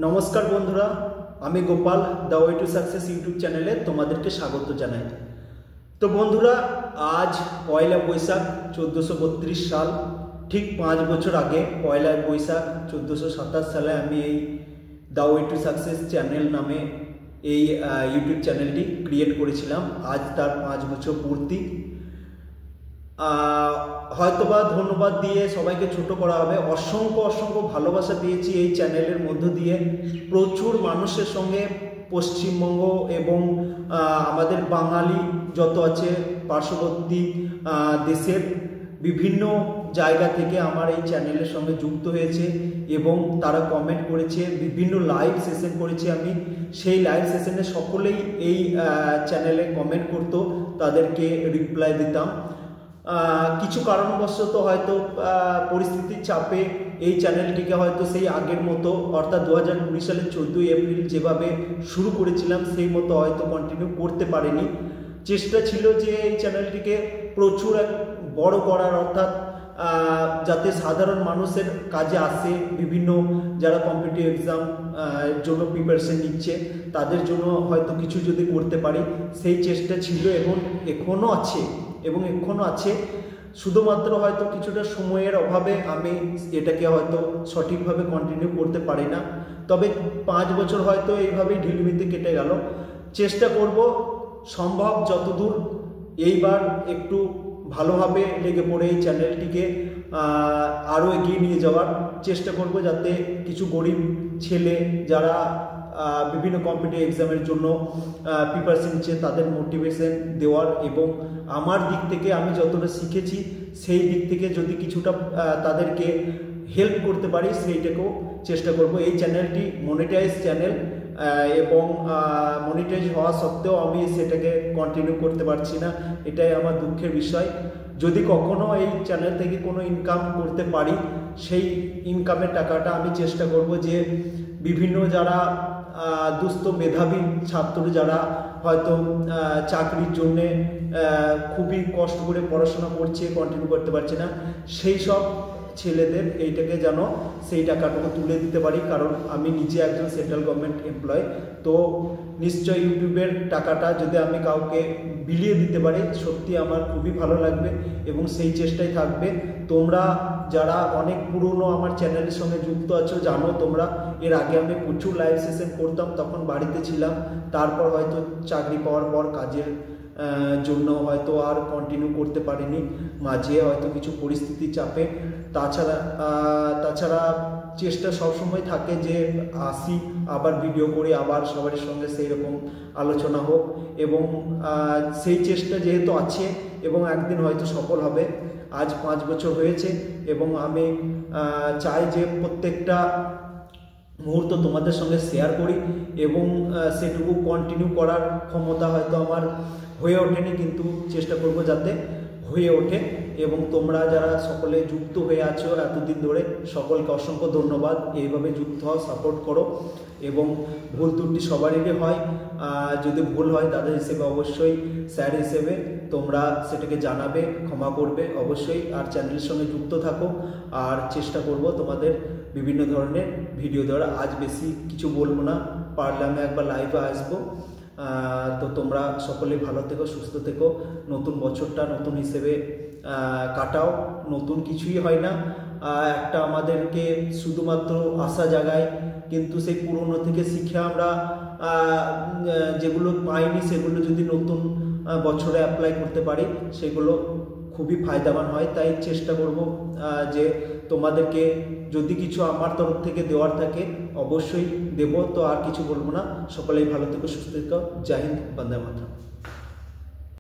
नमस्कार बंधुरा आमी Gopal the way to success YouTube चैनले तुम्हादेरके स्वागत जानाई। तो बंधुरा आज पयला बैशाख 1432 साल ठीक 5 बछर आगे पयला बैशाख 1427 साले आमी the way to success channel नामे यूट्यूब चैनलटी क्रिएट करेछिलाम। आज तार 5 बछर पूर्ति। হয়তোবা ধন্যবাদ দিয়ে সবাইকে ছোট করা হবে। অসংখ্য অসংখ্য ভালোবাসা পেয়েছি এই চ্যানেলের মধ্য দিয়ে। প্রচুর মানুষের সঙ্গে পশ্চিমবঙ্গ এবং আমাদের বাঙালি যত আছে পার্শ্ববর্তী দেশের বিভিন্ন জায়গা থেকে আমার এই চ্যানেলের সঙ্গে যুক্ত হয়েছে এবং তারা কমেন্ট করেছে, বিভিন্ন লাইভ সেশন করেছি আমি। সেই লাইভ সেশনে সকলেই এই চ্যানেলে কমেন্ট করতো, তাদেরকে রিপ্লাই দিতাম। কিছু কারণবশত হয়তো পরিস্থিতির চাপে এই চ্যানেলটিকে হয়তো সেই আগের মতো অর্থাৎ 2020 সালের 14 এপ্রিল যেভাবে শুরু করেছিলাম সেই মতো হয়তো কন্টিনিউ করতে পারিনি। চেষ্টা ছিল যে এই চ্যানেলটিকে প্রচুর বড় করার, অর্থাৎ যাতে সাধারণ মানুষের কাজে আসে, বিভিন্ন যারা কম্পিটিটিভ এক্সাম জন্য প্রিপারেশন নিচ্ছে তাদের জন্য হয়তো কিছু যদি করতে পারি সেই চেষ্টা ছিল এবং এখনও আছে। শুধুমাত্র হয়তো কিছুটা সময়ের অভাবে আমি এটাকে হয়তো সঠিকভাবে কন্টিনিউ করতে পারি না। তবে 5 বছর হয়তো এইভাবেই ঢিলমিতে কেটে গেল। চেষ্টা করব সম্ভব যতদূর এইবার একটু ভালোভাবে লেগে পড়ে এই চ্যানেলটিকে আরও এগিয়ে নিয়ে যাওয়ার চেষ্টা করব, যাতে কিছু গরিব ছেলে যারা বিভিন্ন কম্পিটিটিভ এক্সামের জন্য প্রিপারেশন নিচ্ছে তাদের মোটিভেশন দেওয়ার এবং আমার দিক থেকে আমি যতটা শিখেছি সেই দিক থেকে যদি কিছুটা তাদেরকে হেল্প করতে পারি সেইটাকেও চেষ্টা করব। এই চ্যানেলটি মনিটাইজ চ্যানেল এবং মনিটাইজ হওয়া সত্ত্বেও আমি সেটাকে কন্টিনিউ করতে পারছি না, এটাই আমার দুঃখের বিষয়। যদি কখনো এই চ্যানেল থেকে কোনো ইনকাম করতে পারি সেই ইনকামের টাকাটা আমি চেষ্টা করব যে বিভিন্ন যারা দুস্থ মেধাবী ছাত্র যারা হয়তো চাকরির জন্যে খুবই কষ্ট করে পড়াশোনা করছে, কন্টিনিউ করতে পারছে না, সেই সব ছেলেদের এইটাকে যেন সেই টাকাটাকে তুলে দিতে পারি। কারণ আমি নিজে একজন সেন্ট্রাল গভর্নমেন্ট এমপ্লয়, তো নিশ্চয়ই ইউটিউবের টাকাটা যদি আমি কাউকে বিলিয়ে দিতে পারি সত্যি আমার খুবই ভালো লাগবে এবং সেই চেষ্টাই থাকবে। তোমরা যারা অনেক পুরনো আমার চ্যানেলের সঙ্গে যুক্ত আছো জানো, তোমরা এর আগে আমি প্রচুর লাইভ সেশন করতাম, তখন বাড়িতে ছিলাম। তারপর হয়তো চাকরি পাওয়ার পর কাজের জন্য হয়তো আর কন্টিনিউ করতে পারিনি, মাঝে হয়তো কিছু পরিস্থিতির চাপে। তাছাড়া চেষ্টা সবসময় থাকে যে আসি আবার ভিডিও করি, আবার সবার সঙ্গে সেই রকম আলোচনা হোক এবং সেই চেষ্টা যেহেতু আছে এবং একদিন হয়তো সফল হবে। আজ 5 বছর হয়েছে এবং আমি চাই যে প্রত্যেকটা মুহূর্ত তোমাদের সঙ্গে শেয়ার করি এবং সেটুকু কন্টিনিউ করার ক্ষমতা হয়তো আমার হয়ে ওঠেনি, কিন্তু চেষ্টা করব যাতে হয়ে ওঠে। এবং তোমরা যারা সকলে যুক্ত হয়ে আছো এতদিন ধরে সকলকে অসংখ্য ধন্যবাদ। এইভাবে যুক্ত হও, সাপোর্ট করো এবং ভুল ত্রুটি সবারই হয়, যদি ভুল হয় তাদের হিসেবে অবশ্যই স্যার হিসেবে তোমরা সেটাকে জানাবে, ক্ষমা করবে অবশ্যই। আর চ্যানেলের সঙ্গে যুক্ত থাকো আর চেষ্টা করব তোমাদের বিভিন্ন ধরনের ভিডিও দেওয়ার। আজ বেশি কিছু বলবো না, পারলে আমি একবার লাইভে আসবো। তো তোমরা সকলে ভালো থেকো, সুস্থ থেকো, নতুন বছরটা নতুন হিসেবে কাটাও। নতুন কিছুই হয় না, একটা আমাদেরকে শুধুমাত্র আশা জাগায়, কিন্তু সেই পুরনো থেকে শিখে আমরা যেগুলো পাইনি সেগুলো যদি নতুন বছরে অ্যাপ্লাই করতে পারি সেগুলো খুবই ফায়দাবান হয়। তাই চেষ্টা করব যে তোমাদেরকে যদি কিছু আমার তরফ থেকে দেওয়ার থাকে অবশ্যই দেব। তো আর কিছু বলবো না, সকলেই ভালো থেকো, সুস্থ থেকো। জয় হিন্দ, বন্দে মাতরম।